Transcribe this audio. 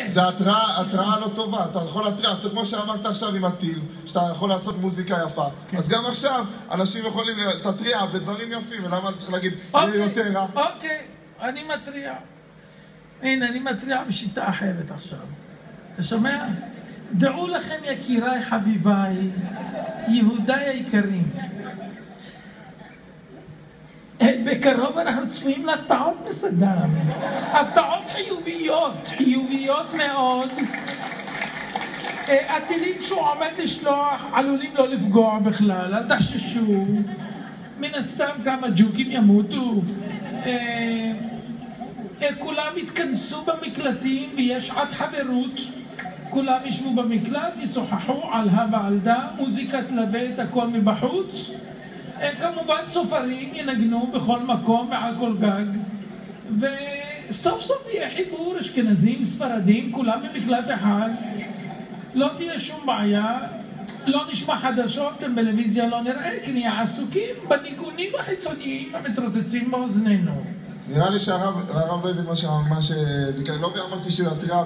זה התראה לא טובה, אתה יכול להתריע, כמו שאמרת עכשיו עם הטיל, שאתה יכול לעשות מוזיקה יפה. אז גם עכשיו, אנשים יכולים להתריע בדברים יפים, ולמה צריך להגיד, יהיה יותר רע? אוקיי, אני מתריע. הנה, אני מתריע בשיטה אחרת עכשיו. אתה שומע? דעו לכם יקיריי חביביי, יהודיי היקרים. בקרוב אנחנו צפויים להפתעות מסדם. הפתעות חיוביות מאוד. הטילים שהוא עומד לשלוח עלולים לא לפגוע בכלל, אל תחששו. מן הסתם כמה ג'וקים ימותו. כולם יתכנסו במקלטים ויש שעת חברות. כולם ישבו במקלט, ישוחחו על הא ועל דא, מוזיקה תלווה את הכל מבחוץ. כמובן סופרים ינגנו בכל מקום, מעל כל גג. וסוף סוף יהיה חיבור, אשכנזים, ספרדים, כולם במקלט אחד. לא תהיה שום בעיה. לא נשמע חדשות, טלוויזיה לא נראה, כי נהיה עסוקים בניגונים החיצוניים המתרוצצים באוזנינו. נראה לי שהרב לא הבין מה ש... לא אמרתי שהוא יתריע